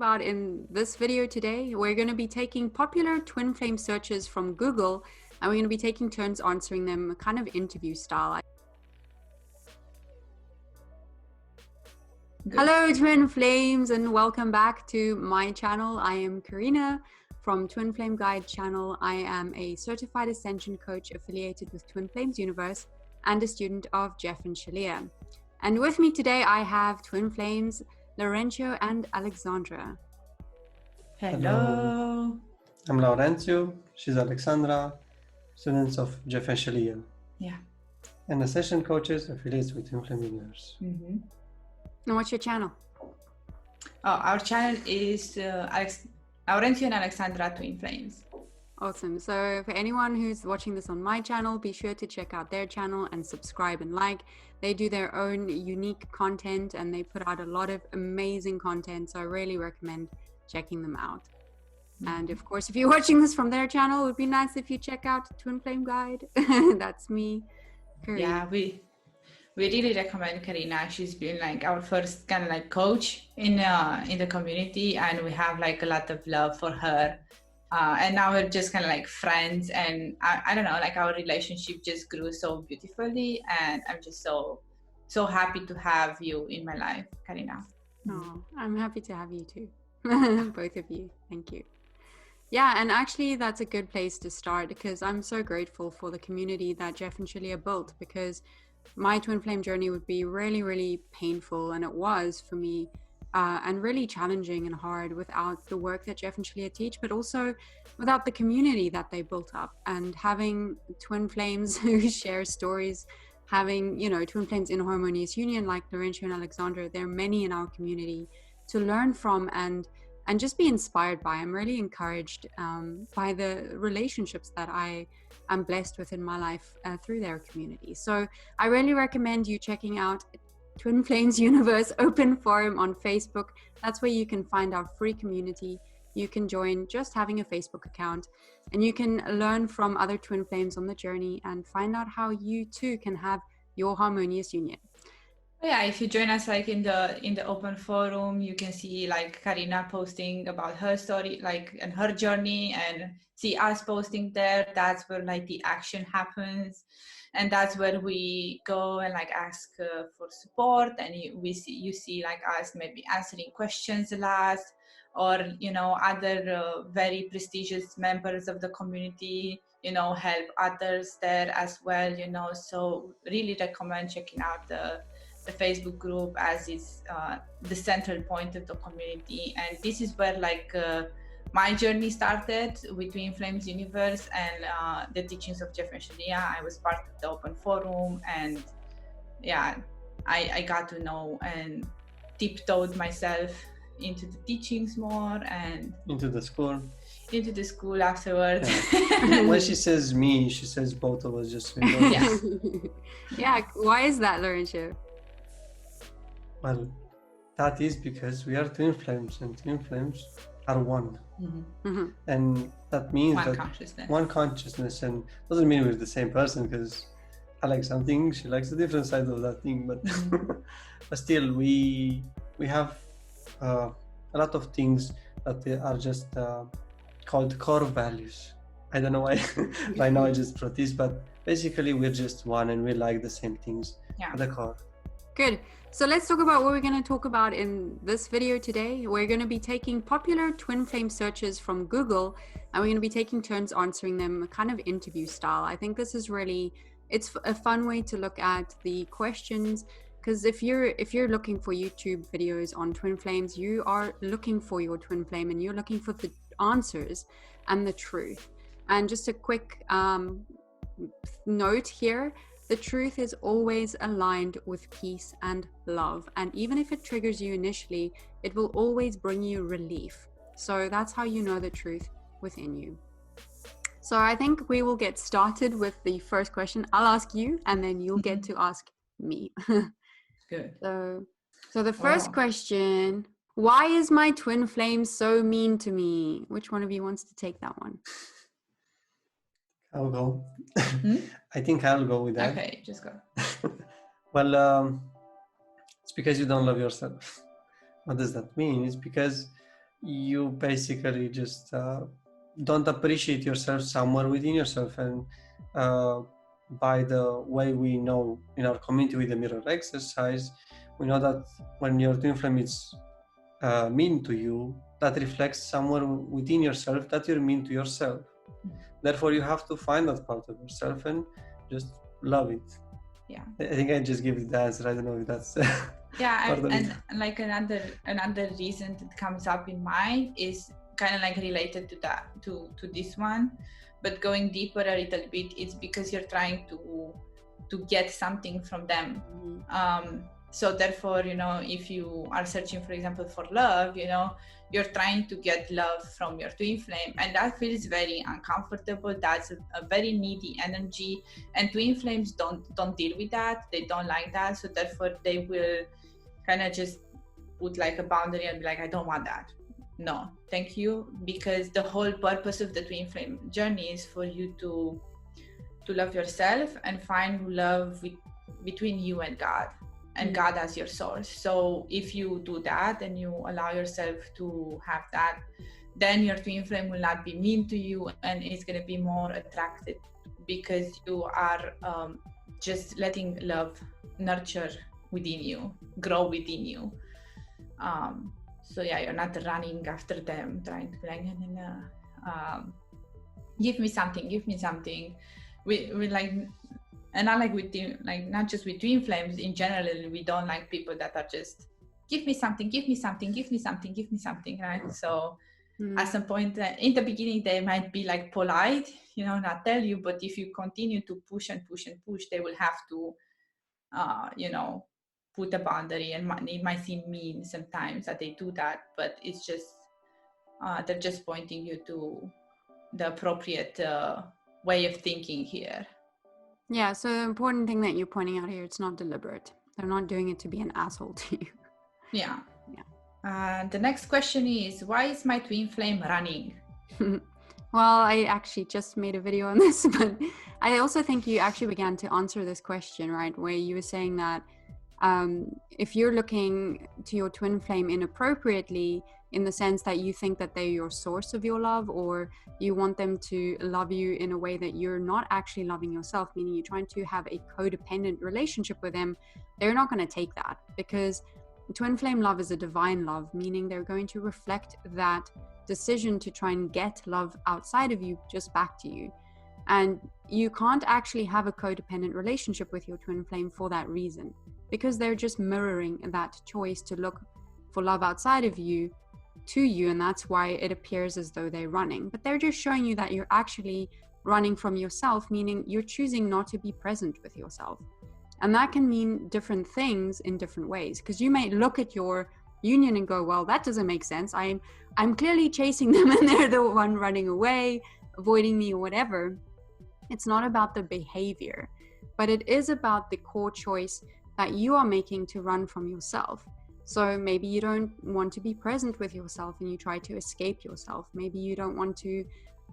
about in this video today. We're going to be taking popular twin flame searches from Google, and we're going to be taking turns answering them kind of interview style. Good. Hello twin flames, and welcome back to my channel. I am Carina from Twin Flame Guide channel. I am a certified Ascension coach affiliated with Twin Flames Universe and a student of Jeff and Shaleia. And with me today I have twin flames Laurencio and Alexandra. Hello. I'm Laurencio. She's Alexandra, students of Jeff and Shaleia. Yeah. And Ascension coaches affiliates with Twin Flame Universe. Mm-hmm. And what's your channel? Oh, our channel is Laurencio and Alexandra Twin Flames. Awesome. So for anyone who's watching this on my channel, be sure to check out their channel and subscribe and like. They do their own unique content and they put out a lot of amazing content. So I really recommend checking them out. And of course, if you're watching this from their channel, it would be nice if you check out Twin Flame Guide. That's me, Carina. Yeah, we really recommend Carina. She's been like our first kind of like coach in the community, and we have like a lot of love for her. And now we're just kind of like friends, and I don't know, like our relationship just grew so beautifully, and I'm just so happy to have you in my life, Carina. Oh, I'm happy to have you too. Both of you. Thank you. Yeah, and actually that's a good place to start because I'm so grateful for the community that Jeff and Shaleia built, because my twin flame journey would be really, really painful, and it was for me, and really challenging and hard without the work that Jeff and Shaleia teach, but also without the community that they built up. And having twin flames who share stories, having, you know, twin flames in harmonious union like Laurencio and Alexandra, there are many in our community to learn from and just be inspired by. I'm really encouraged by the relationships that I am blessed with in my life through their community. So I really recommend you checking out Twin Flames Universe Open Forum on Facebook. That's where you can find our free community. You can join just having a Facebook account, and you can learn from other twin flames on the journey and find out how you too can have your harmonious union. Yeah, if you join us like in the open forum, you can see like Carina posting about her story, like and her journey, and see us posting there. That's where like the action happens, and that's where we go and like ask for support. And you see like us maybe answering questions a lot, or you know other very prestigious members of the community, you know, help others there as well. You know, so really recommend checking out the Facebook group, as is the central point of the community. And this is where like my journey started with Twin Flames Universe and the teachings of Jeff and Shaleia. I was part of the open forum, and yeah, I got to know and tiptoed myself into the teachings more and into the school afterwards. Yeah. When she says me, she says both of us, just so you know. Yeah. Yeah, why is that, Laurencio? Well, that is because we are twin flames, and twin flames are one. Mm-hmm. Mm-hmm. And that means one consciousness, and doesn't mean we're the same person, because I like something, she likes a different side of that thing, but but still we have a lot of things that are just called core values. I don't know why right now I just wrote this, but basically we're just one and we like the same things at the core. Good. So let's talk about what we're going to talk about in this video today. We're going to be taking popular twin flame searches from Google, and we're going to be taking turns answering them kind of interview style. I think this is really, it's a fun way to look at the questions, because if you're looking for YouTube videos on twin flames, you are looking for your twin flame and you're looking for the answers and the truth. And just a quick note here, the truth is always aligned with peace and love. And even if it triggers you initially, it will always bring you relief. So that's how you know the truth within you. So I think we will get started with the first question. I'll ask you, and then you'll get to ask me. Good. So the first question, why is my twin flame so mean to me? Which one of you wants to take that one? I'll go. I think I'll go with that. Okay, just go. Well, it's because you don't love yourself. What does that mean? It's because you basically just don't appreciate yourself somewhere within yourself. And by the way we know in our community with the mirror exercise, we know that when your twin flame is mean to you, that reflects somewhere within yourself that you're mean to yourself. Therefore, you have to find that part of yourself and just love it. Yeah, I think I just gave it the answer. I don't know if that's yeah. And like another reason that comes up in mind is kind of like related to that, to this one, but going deeper a little bit, it's because you're trying to get something from them. So therefore, you know, if you are searching, for example, for love, you know, you're trying to get love from your twin flame, and that feels very uncomfortable. That's a very needy energy, and twin flames don't deal with that. They don't like that. So therefore, they will kind of just put like a boundary and be like, I don't want that. No, thank you. Because the whole purpose of the twin flame journey is for you to love yourself and find love between you and God. And God as your source. So if you do that and you allow yourself to have that, then your twin flame will not be mean to you, and it's going to be more attracted because you are just letting love nurture within you, grow within you. So yeah, you're not running after them, trying to be like, give me something. We like. And not like with not just with twin flames in general, we don't like people that are just give me something, right? So at some point in the beginning, they might be like polite, you know, not tell you, but if you continue to push, they will have to, you know, put a boundary, and it might seem mean sometimes that they do that, but it's just they're just pointing you to the appropriate way of thinking here. Yeah, so the important thing that you're pointing out here, it's not deliberate. They're not doing it to be an asshole to you. Yeah. The next question is, why is my twin flame running? Well, I actually just made a video on this, but I also think you actually began to answer this question, right? Where you were saying that if you're looking to your twin flame inappropriately, in the sense that you think that they're your source of your love, or you want them to love you in a way that you're not actually loving yourself, meaning you're trying to have a codependent relationship with them, they're not going to take that, because twin flame love is a divine love, meaning they're going to reflect that decision to try and get love outside of you just back to you. And you can't actually have a codependent relationship with your twin flame for that reason, because they're just mirroring that choice to look for love outside of you to you, and that's why it appears as though they're running. But they're just showing you that you're actually running from yourself, meaning you're choosing not to be present with yourself. And that can mean different things in different ways, because you may look at your union and go, well, that doesn't make sense. I'm clearly chasing them and they're the one running away, avoiding me, or whatever. It's not about the behavior, but it is about the core choice that you are making to run from yourself. So maybe you don't want to be present with yourself and you try to escape yourself. Maybe you don't want to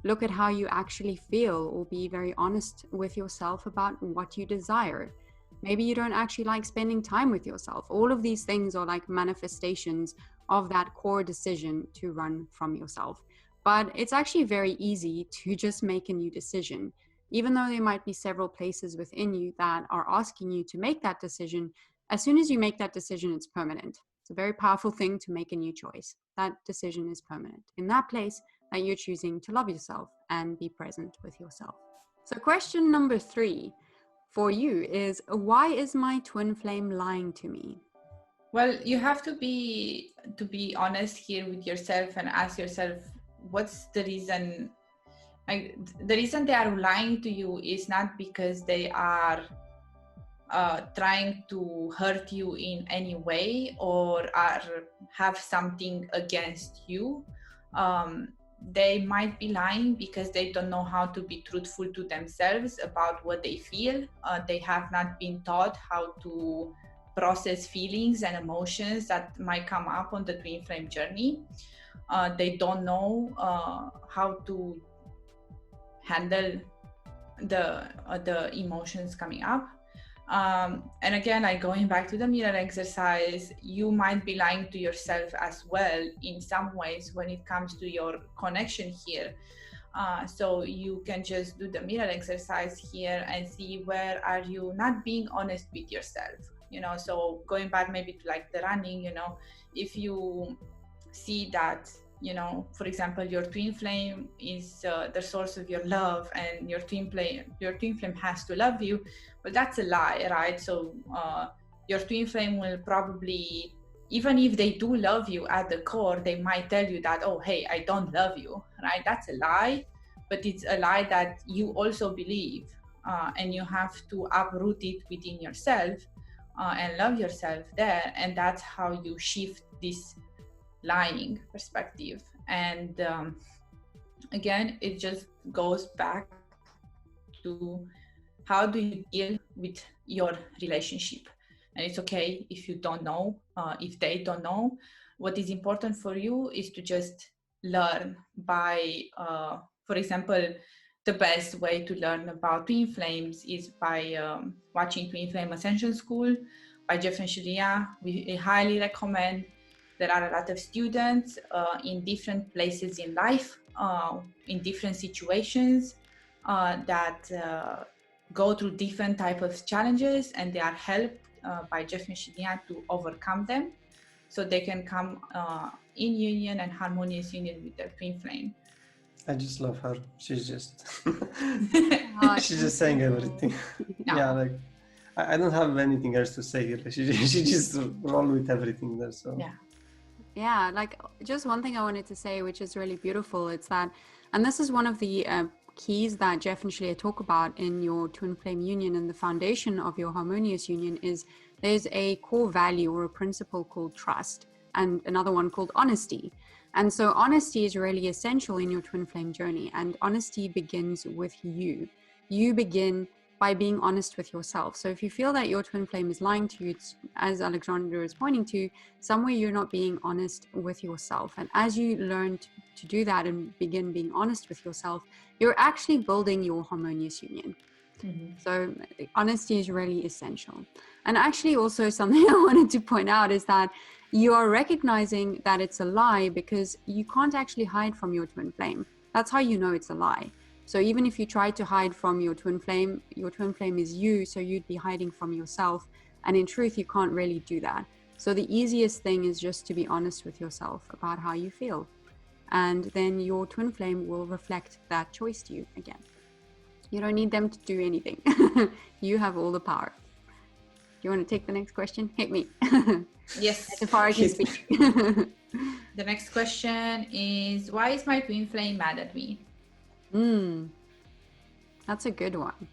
look at how you actually feel or be very honest with yourself about what you desire. Maybe you don't actually like spending time with yourself. All of these things are like manifestations of that core decision to run from yourself. But it's actually very easy to just make a new decision. Even though there might be several places within you that are asking you to make that decision, as soon as you make that decision, it's permanent. It's a very powerful thing to make a new choice. That decision is permanent in that place that you're choosing to love yourself and be present with yourself. So question number 3 for you is, why is my twin flame lying to me? Well, you have to be honest here with yourself and ask yourself, what's the reason? Like, the reason they are lying to you is not because they are trying to hurt you in any way or have something against you. They might be lying because they don't know how to be truthful to themselves about what they feel. They have not been taught how to process feelings and emotions that might come up on the twin flame journey. They don't know how to handle the emotions coming up. And again, like going back to the mirror exercise, you might be lying to yourself as well in some ways when it comes to your connection here. So you can just do the mirror exercise here and see where are you not being honest with yourself. So going back maybe to like the running, if you see that, for example, your twin flame is the source of your love, and your twin flame has to love you. Well, that's a lie, right? So your twin flame will probably, even if they do love you at the core, they might tell you that, oh, hey, I don't love you, right? That's a lie, but it's a lie that you also believe, and you have to uproot it within yourself and love yourself there. And that's how you shift this lying perspective. And again, it just goes back to how do you deal with your relationship. And it's okay if you don't know, if they don't know. What is important for you is to just learn by, for example, the best way to learn about twin flames is by watching Twin Flame Ascension School by Jeff and Shaleia. We highly recommend. There are a lot of students in different places in life, in different situations that go through different types of challenges, and they are helped by Jeff and Shaleia to overcome them, so they can come in union and harmonious union with their twin flame. I just love her. She's just she's just saying everything. No. Yeah, like I don't have anything else to say. Like, she just roll with everything there. So yeah, like just one thing I wanted to say, which is really beautiful, it's that, and this is one of the keys that Jeff and Shaleia talk about in your twin flame union, and the foundation of your harmonious union is there's a core value or a principle called trust, and another one called honesty. And so honesty is really essential in your twin flame journey, and honesty begins with you. You begin by being honest with yourself. So if you feel that your twin flame is lying to you, it's, as Alexandra is pointing to, somewhere you're not being honest with yourself. And as you learn to do that and begin being honest with yourself, you're actually building your harmonious union. Mm-hmm. So honesty is really essential. And actually also something I wanted to point out is that you are recognizing that it's a lie because you can't actually hide from your twin flame. That's how you know it's a lie. So even if you try to hide from your twin flame is you, so you'd be hiding from yourself. And in truth, you can't really do that. So the easiest thing is just to be honest with yourself about how you feel. And then your twin flame will reflect that choice to you again. You don't need them to do anything. You have all the power. Do you want to take the next question? Hit me. Yes. As far as you speak. The next question is, why is my twin flame mad at me? That's a good one.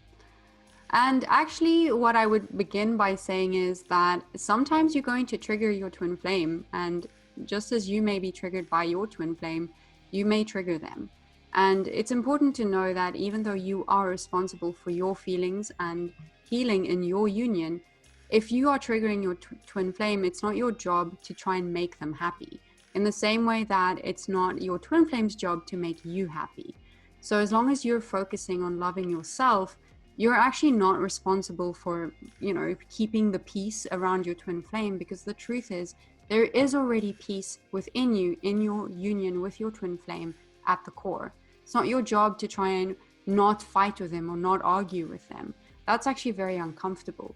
And actually what I would begin by saying is that sometimes you're going to trigger your twin flame, and just as you may be triggered by your twin flame, you may trigger them. And it's important to know that even though you are responsible for your feelings and healing in your union, if you are triggering your twin flame, it's not your job to try and make them happy. In the same way that it's not your twin flame's job to make you happy. So as long as you're focusing on loving yourself, you're actually not responsible for, keeping the peace around your twin flame, because the truth is there is already peace within you in your union with your twin flame at the core. It's not your job to try and not fight with them or not argue with them. That's actually very uncomfortable.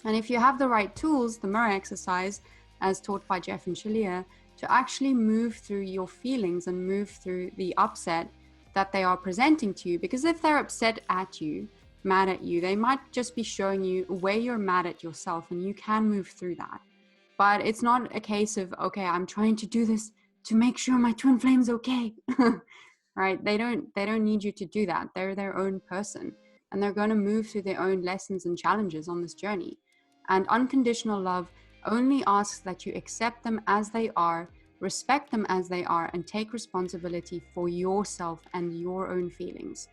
And if you have the right tools, the mirror exercise, as taught by Jeff and Shaleia, to actually move through your feelings and move through the upset that they are presenting to you, because if they're upset at you, mad at you, they might just be showing you where you're mad at yourself, and you can move through that. But it's not a case of, okay, I'm trying to do this to make sure my twin flame's okay. Right? They don't need you to do that. They're their own person, and they're going to move through their own lessons and challenges on this journey. And unconditional love only asks that you accept them as they are, respect them as they are, and take responsibility for yourself and your own feelings.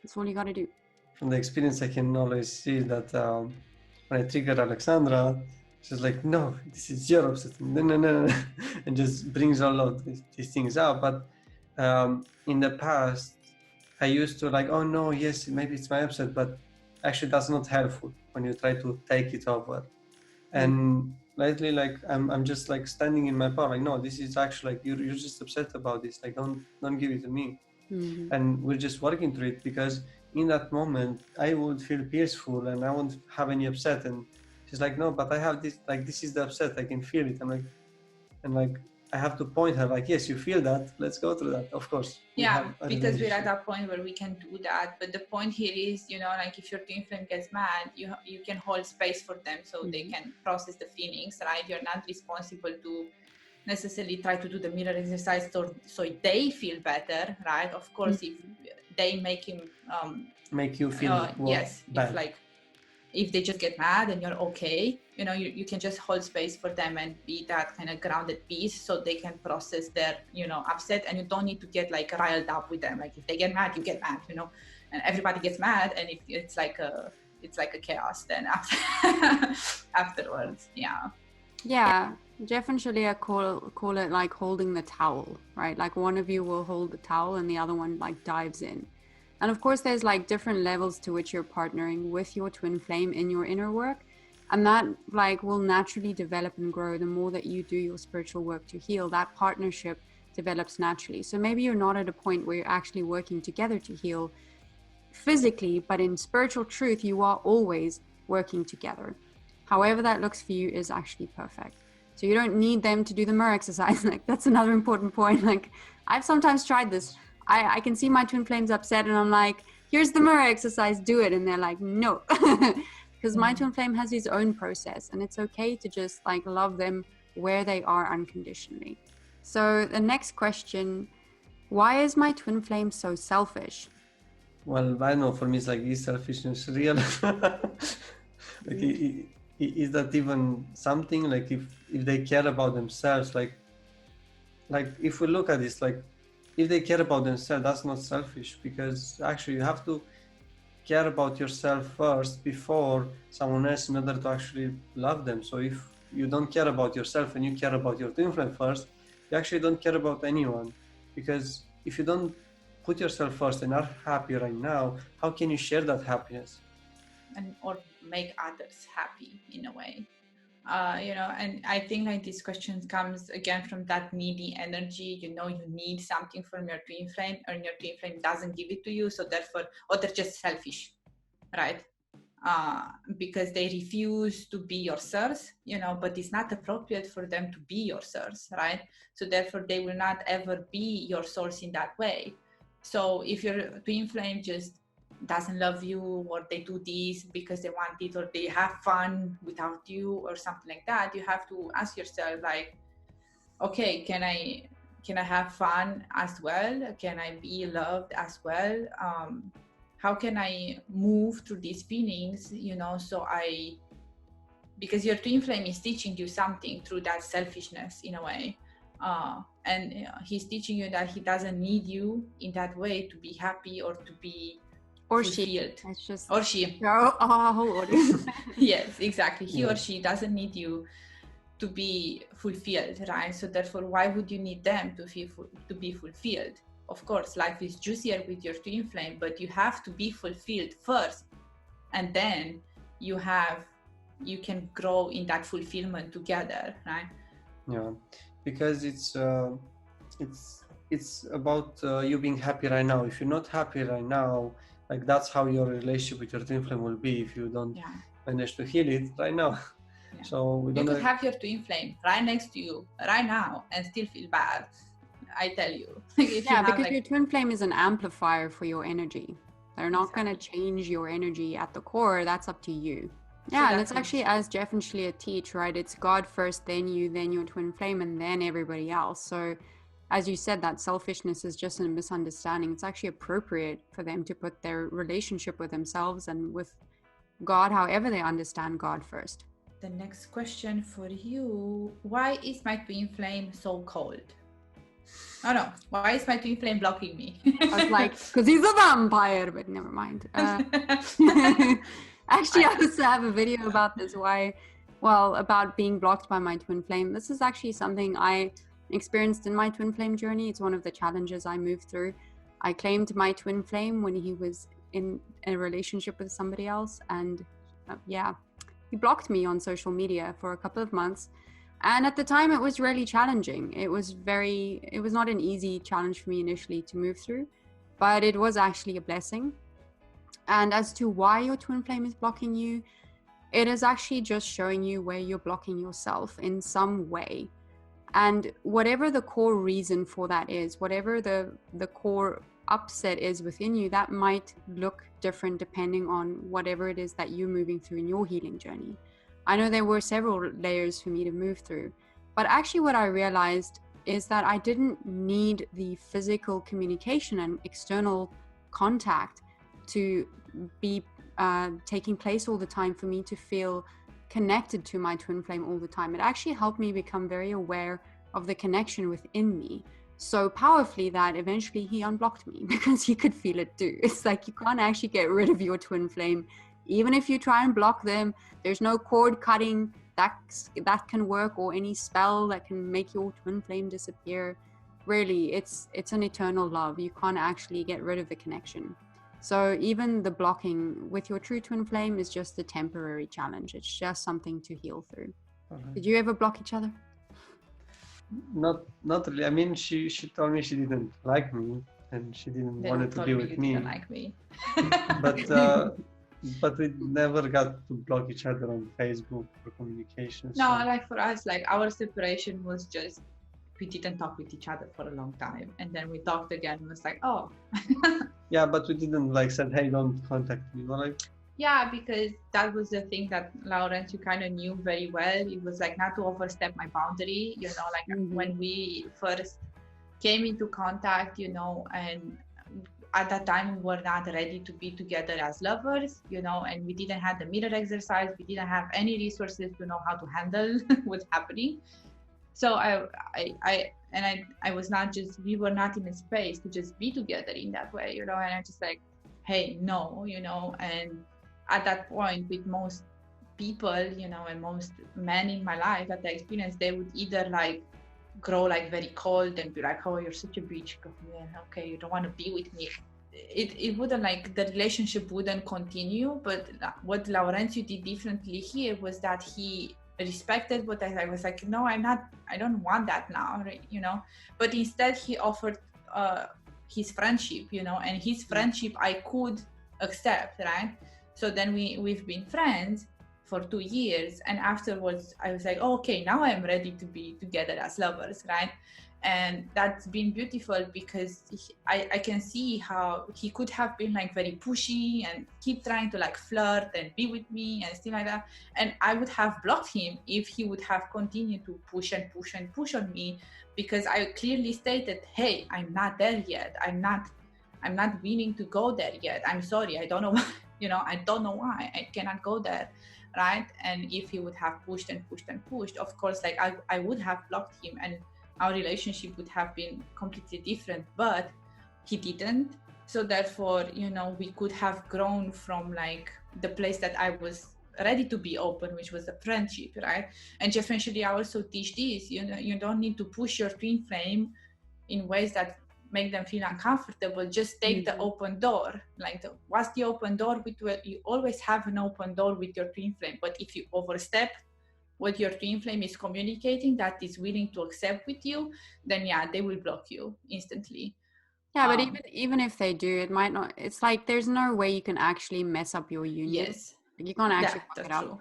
That's all you got to do. From the experience, I can always see that when I trigger Alexandra, she's like, no, this is your upset, no, and just brings all of these things out. But in the past, I used to like, oh no, yes, maybe it's my upset, but actually that's not helpful. when you try to take it over. And lately, like I'm just like standing in my power, like, no, this is actually like you're just upset about this, like don't give it to me. And we're just working through it, because in that moment I would feel peaceful and I won't have any upset. And she's like, no, but I have this, like, this is the upset, I can feel it. I'm like, and like I have to point her, like, yes, you feel that, let's go through that. Of course, yeah, because we're at that point where we can do that. But the point here is, you know, like if your twin flame gets mad, you can hold space for them so they can process the feelings, right? You're not responsible to necessarily try to do the mirror exercise so they feel better, right? Of course, if they make you feel yes, bad. If they just get mad and you're okay, you know, you can just hold space for them and be that kind of grounded piece so they can process their, you know, upset. And you don't need to get like riled up with them. Like if they get mad, you get mad, you know, and everybody gets mad, and it's like a chaos then afterwards. Yeah. Jeff and Shaleia call it like holding the towel, right? Like one of you will hold the towel and the other one like dives in. And of course, there's like different levels to which you're partnering with your twin flame in your inner work. And that like will naturally develop and grow the more that you do your spiritual work to heal. That partnership develops naturally. So maybe you're not at a point where you're actually working together to heal physically, but in spiritual truth, you are always working together. However that looks for you is actually perfect. So you don't need them to do the mirror exercise. Like that's another important point. Like I've sometimes tried this. I can see my twin flames upset and I'm like, here's the mirror exercise, do it. And they're like, no, because my twin flame has his own process, and it's okay to just like love them where they are unconditionally. So the next question, why is my twin flame so selfish? Well, I know for me, it's like, is selfishness real? Like, is that even something? Like if they care about themselves, like if we look at this, like, if they care about themselves, that's not selfish, because actually you have to care about yourself first before someone else in order to actually love them. So if you don't care about yourself and you care about your twin flame first, you actually don't care about anyone. Because if you don't put yourself first and are happy right now, how can you share that happiness? Or make others happy in a way. You know, and I think like this question comes again from that needy energy. You know, you need something from your twin flame, and your twin flame doesn't give it to you, so therefore, or they're just selfish, right? Because they refuse to be your source, you know, but it's not appropriate for them to be your source, right? So therefore, they will not ever be your source in that way. So if your twin flame just doesn't love you, or they do this because they want it, or they have fun without you or something like that, you have to ask yourself like, okay, can I have fun as well? Can I be loved as well? How can I move through these feelings, you know, because your twin flame is teaching you something through that selfishness in a way. And he's teaching you that he doesn't need you in that way to be happy or to be fulfilled. Or she. Yes, exactly. He or she doesn't need you to be fulfilled, right? So therefore, why would you need them to be fulfilled? Of course, life is juicier with your twin flame, but you have to be fulfilled first, and then you can grow in that fulfillment together, right? Yeah, because it's about you being happy right now. If you're not happy right now, like that's how your relationship with your twin flame will be if you don't manage to heal it right now. Yeah. So you could have your twin flame right next to you right now and still feel bad. I tell you. Because your twin flame is an amplifier for your energy. They're not going to change your energy at the core. That's up to you. Yeah, and it's actually, as Jeff and Shaleia teach, right? It's God first, then you, then your twin flame, and then everybody else. So as you said, that selfishness is just a misunderstanding. It's actually appropriate for them to put their relationship with themselves and with God, however they understand God first. The next question for you, why is my twin flame so cold? Oh no, why is my twin flame blocking me? I was like, because he's a vampire, but never mind. Actually, I also have a video about this, about being blocked by my twin flame. This is actually something I experienced in my twin flame journey. It's one of the challenges I moved through. I claimed my twin flame when he was in a relationship with somebody else, and he blocked me on social media for a couple of months. And at the time, it was really challenging. It was not an easy challenge for me initially to move through, but it was actually a blessing. And as to why your twin flame is blocking you, it is actually just showing you where you're blocking yourself in some way. And whatever the core reason for that is, whatever the core upset is within you, that might look different depending on whatever it is that you're moving through in your healing journey. I know there were several layers for me to move through, but actually what I realized is that I didn't need the physical communication and external contact to be taking place all the time for me to feel connected to my twin flame all the time. It actually helped me become very aware of the connection within me so powerfully that eventually he unblocked me because he could feel it too. It's like you can't actually get rid of your twin flame. Even if you try and block them, there's no cord cutting that can work, or any spell that can make your twin flame disappear. Really, it's an eternal love. You can't actually get rid of the connection. So even the blocking with your true twin flame is just a temporary challenge. It's just something to heal through. Okay. Did you ever block each other? Not really. I mean, she told me she didn't like me and she didn't want to be with me. Didn't like me. But we never got to block each other on Facebook for communication. No, like for us, like our separation was just, we didn't talk with each other for a long time, and then we talked again and was like, oh. Yeah, but we didn't like said, hey, don't contact me, like. Yeah, because that was the thing that Lawrence, you kind of knew very well. It was like not to overstep my boundary, like when we first came into contact, and at that time we were not ready to be together as lovers, and we didn't have the mirror exercise. We didn't have any resources to know how to handle what's happening. So we were not in a space to just be together in that way, and I'm just like, hey, no, and at that point with most people, and most men in my life that I experienced, they would either like grow like very cold and be like, oh, you're such a bitch, okay, you don't want to be with me. It wouldn't, like, the relationship wouldn't continue. But what Laurențiu did differently here was that he respected what I was like, no, I don't want that now, right? But instead he offered his friendship, and his friendship I could accept, right? So then we've been friends for 2 years, and afterwards I was like, oh, okay, now I'm ready to be together as lovers, right? And that's been beautiful because I can see how he could have been like very pushy and keep trying to like flirt and be with me and stuff like that. And I would have blocked him if he would have continued to push and push and push on me, because I clearly stated, hey, I'm not there yet. I'm not willing to go there yet. I'm sorry. I don't know why, I don't know why I cannot go there. Right. And if he would have pushed and pushed and pushed, of course, like I would have blocked him and our relationship would have been completely different, but he didn't. So therefore, we could have grown from like the place that I was ready to be open, which was a friendship, right? And Jeff and Shaleia also teach this, you don't need to push your twin flame in ways that make them feel uncomfortable. Just take the open door. Like, what's the open door? You always have an open door with your twin flame, but if you overstep what your twin flame is communicating that is willing to accept with you, then yeah, they will block you instantly. Yeah, but even if they do, it might not. It's like there's no way you can actually mess up your union. Yes, like, you can't actually fuck it up. True.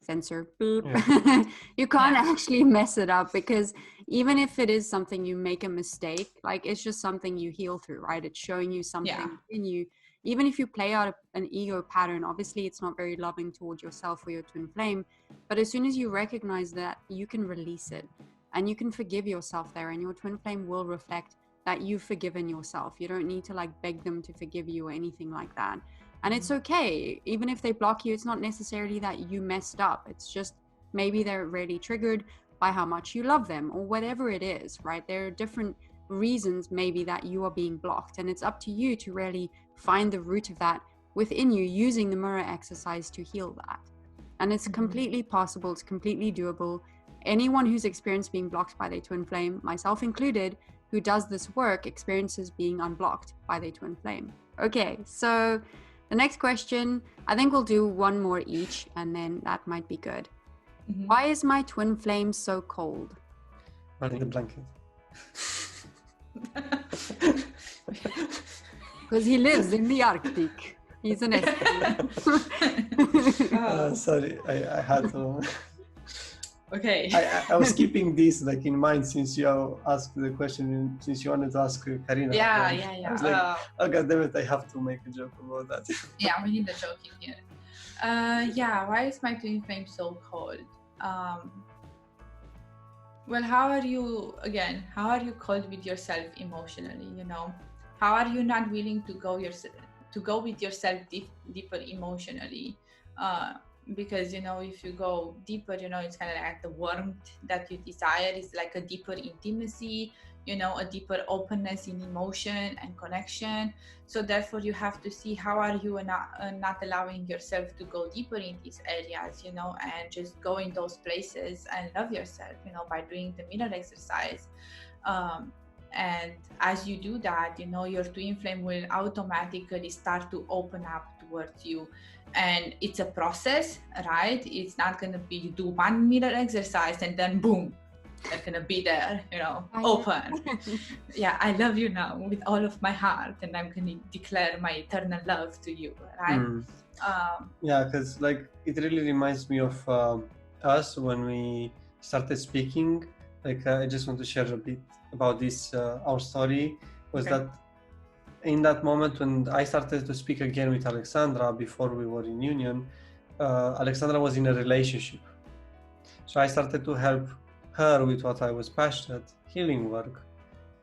Censor. Yeah. You can't actually mess it up, because even if it is something you make a mistake, like, it's just something you heal through, right? It's showing you something in you. Even if you play out an ego pattern, obviously it's not very loving towards yourself or your twin flame. But as soon as you recognize that, you can release it and you can forgive yourself there, and your twin flame will reflect that you've forgiven yourself. You don't need to like beg them to forgive you or anything like that. And it's okay. Even if they block you, it's not necessarily that you messed up. It's just maybe they're really triggered by how much you love them or whatever it is, right? There are different reasons maybe that you are being blocked, and it's up to you to really find the root of that within you, using the mirror exercise to heal that. And it's completely possible. It's completely doable. Anyone who's experienced being blocked by their twin flame, myself included, who does this work, experiences being unblocked by their twin flame. Okay, so The next question, I think we'll do one more each, and then that might be good. Mm-hmm. Why is my twin flame so cold? Running the blanket. Because he lives in the Arctic. He's an Eskimo. Sorry, I had to. Okay. I was keeping this like in mind since you asked the question, since you wanted to ask Carina. Yeah. I was like, oh god damn it, I have to make a joke about that. Yeah, we need a joke in here. Why is my twin flame so cold? Well, how are you cold with yourself emotionally, you know? How are you not willing to go with yourself deeper emotionally? Because, you know, if you go deeper, you know, it's kind of like the warmth that you desire is like a deeper intimacy, you know, a deeper openness in emotion and connection. So therefore you have to see how are you not allowing yourself to go deeper in these areas, you know, and just go in those places and love yourself, you know, by doing the mirror exercise. And as you do that, you know, your twin flame will automatically start to open up towards you. And it's a process, right? It's not going to be you do one mirror exercise and then boom, they're going to be there, you know, open. Yeah, I love you now with all of my heart, and I'm going to declare my eternal love to you, right? Yeah, because like it really reminds me of us when we started speaking. Like I just want to share a bit about this. Our story was that in that moment when I started to speak again with Alexandra before we were in union, Alexandra was in a relationship. So I started to help her with what I was passionate, healing work.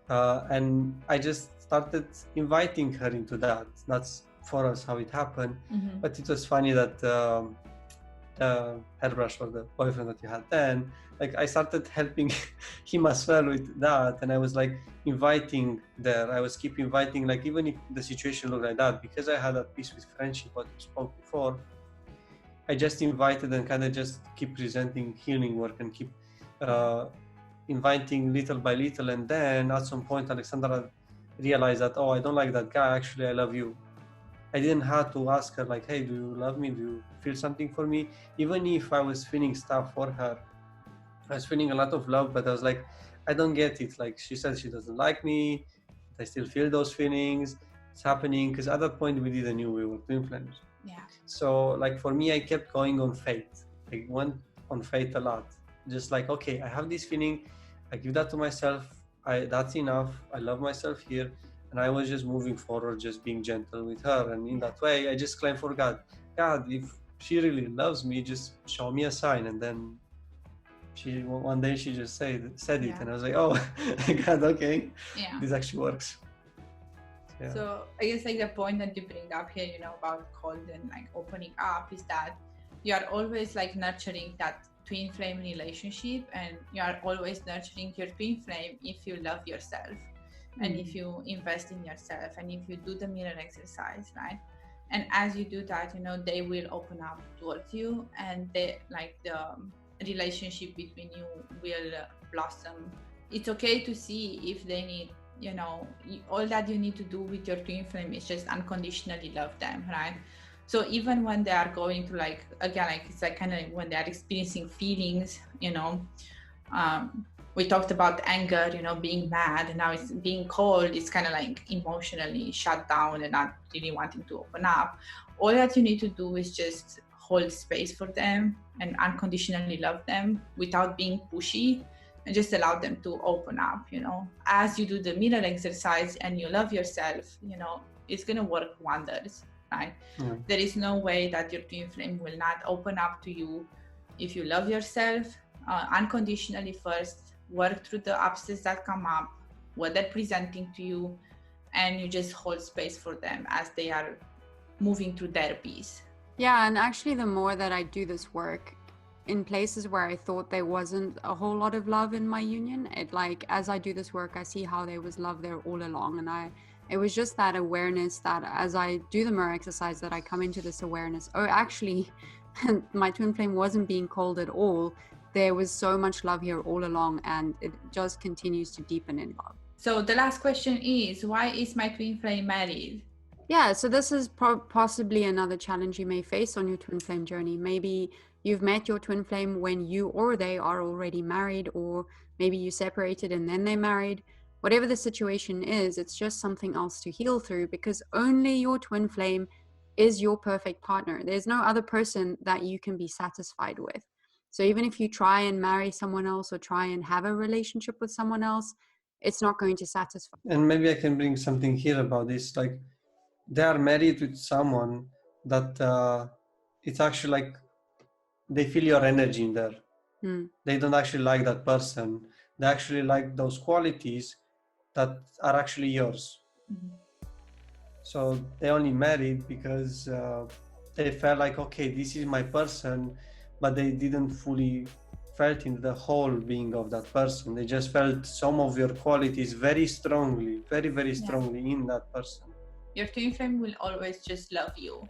And I just started inviting her into that. That's for us how it happened. Mm-hmm. But it was funny that the hairbrush or the boyfriend that you had then, like I started helping him as well with that, and I was like inviting there. I was keep inviting, like even if the situation looked like that, because I had a piece with friendship what we spoke before, I just invited and kind of just keep presenting healing work and keep inviting little by little. And then at some point Alexandra realized that, oh, I don't like that guy, actually I love you. I didn't have to ask her like, hey, do you love me? Do you feel something for me? Even if I was feeling stuff for her, I was feeling a lot of love, but I was like, I don't get it. Like she said she doesn't like me, but I still feel those feelings. It's happening. Because at that point we didn't know we were twin flames. Yeah. So like for me, I kept going on faith. I went on faith a lot. Just like, okay, I have this feeling. I give that to myself. That's enough. I love myself here. And I was just moving forward, just being gentle with her. And in that way, I just claimed for God, if she really loves me, just show me a sign. And then one day she just said it. And I was like, oh, God, okay. Yeah. This actually works. Yeah. So I guess like the point that you bring up here, you know, about cold and like opening up is that you are always like nurturing that twin flame relationship, and you are always nurturing your twin flame if you love yourself. And if you invest in yourself, and if you do the mirror exercise, right? And as you do that, you know, they will open up towards you, and the relationship between you will blossom. It's okay to see if they need, you know, all that you need to do with your twin flame is just unconditionally love them, right? So even when they are going to like, again, like it's like kind of when they are experiencing feelings, you know, we talked about anger, you know, being mad, and now it's being cold. It's kind of like emotionally shut down and not really wanting to open up. All that you need to do is just hold space for them and unconditionally love them without being pushy, and just allow them to open up, you know. As you do the mirror exercise and you love yourself, you know, it's going to work wonders, right? Yeah. There is no way that your twin flame will not open up to you if you love yourself unconditionally first. Work through the upsets that come up, what they're presenting to you, and you just hold space for them as they are moving through their piece. Yeah, and actually the more that I do this work in places where I thought there wasn't a whole lot of love in my union, it like as I do this work, I see how there was love there all along. And it was just that awareness that as I do the mirror exercise, that I come into this awareness, oh, actually my twin flame wasn't being cold at all. There was so much love here all along, and it just continues to deepen in love. So the last question is, why is my twin flame married? Yeah, so this is possibly another challenge you may face on your twin flame journey. Maybe you've met your twin flame when you or they are already married, or maybe you separated and then they married. Whatever the situation is, it's just something else to heal through, because only your twin flame is your perfect partner. There's no other person that you can be satisfied with. So even if you try and marry someone else or try and have a relationship with someone else, it's not going to satisfy. And maybe I can bring something here about this. Like, they are married with someone that it's actually like they feel your energy in there. They don't actually like that person. They actually like those qualities that are actually yours. So they only married because they felt like, okay, this is my person, but they didn't fully felt in the whole being of that person. They just felt some of your qualities very strongly, very, very strongly in that person. Your twin flame will always just love you.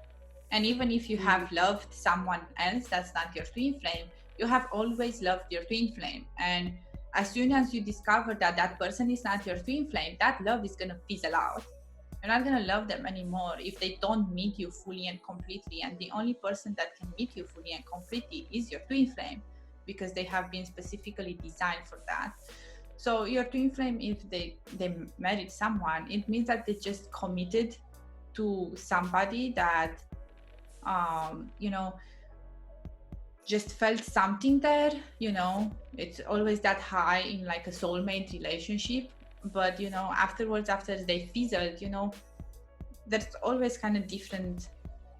And even if you have loved someone else that's not your twin flame, you have always loved your twin flame. And as soon as you discover that that person is not your twin flame, that love is going to fizzle out. You're not going to love them anymore if they don't meet you fully and completely. And the only person that can meet you fully and completely is your twin flame, because they have been specifically designed for that. So your twin flame, if they married someone, it means that they just committed to somebody that, just felt something there. It's always that high in like a soulmate relationship. But, afterwards, after they fizzled, there's always kind of different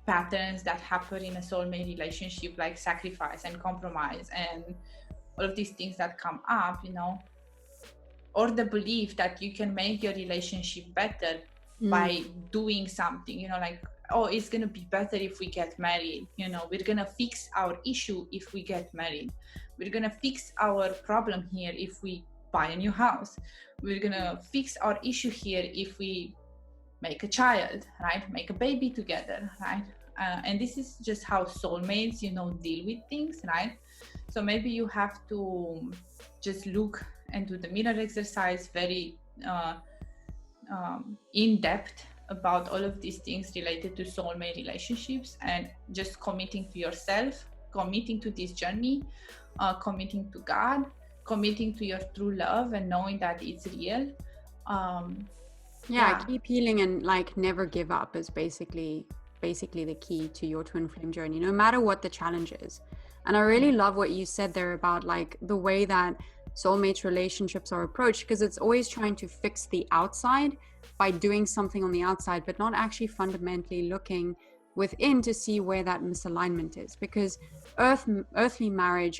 patterns that happen in a soulmate relationship, like sacrifice and compromise and all of these things that come up, or the belief that you can make your relationship better by doing something, like, oh, it's going to be better if we get married. We're going to fix our issue if we get married. We're going to fix our problem here if we buy a new house. We're going to fix our issue here if we make a child, right? Make a baby together, right? And this is just how soulmates, deal with things, right? So maybe you have to just look and do the mirror exercise very in depth about all of these things related to soulmate relationships, and just committing to yourself, committing to this journey, committing to God, committing to your true love, and knowing that it's real. Keep healing and like never give up is basically the key to your twin flame journey, no matter what the challenge is. And I really love what you said there about like the way that soulmate relationships are approached, because it's always trying to fix the outside by doing something on the outside, but not actually fundamentally looking within to see where that misalignment is. Because earthly marriage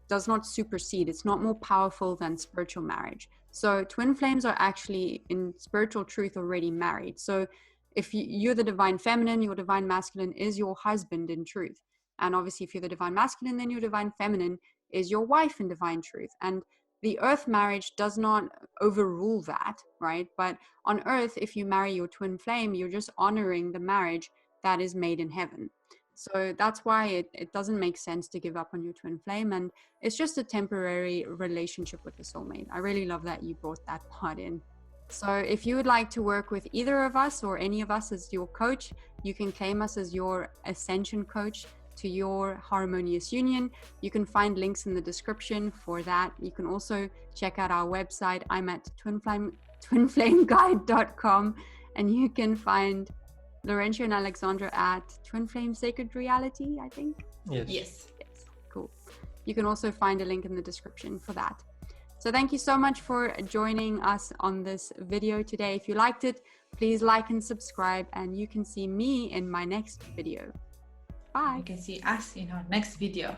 does not supersede, it's not more powerful than spiritual marriage. So twin flames are actually in spiritual truth already married. So if you're the divine feminine, your divine masculine is your husband in truth. And obviously if you're the divine masculine, then your divine feminine is your wife in divine truth. And the earth marriage does not overrule that, right? But on earth, if you marry your twin flame, you're just honoring the marriage that is made in heaven. So that's why it doesn't make sense to give up on your twin flame. And it's just a temporary relationship with a soulmate. I really love that you brought that part in. So if you would like to work with either of us or any of us as your coach, you can claim us as your Ascension coach to your Harmonious Union. You can find links in the description for that. You can also check out our website. I'm at twinflameguide.com, and you can find Laurentia and Alexandra at Twin Flame Sacred Reality, I think. Yes. Cool. You can also find a link in the description for that. So thank you so much for joining us on this video today. If you liked it, please like and subscribe, and you can see me in my next video. Bye. You can see us in our next video.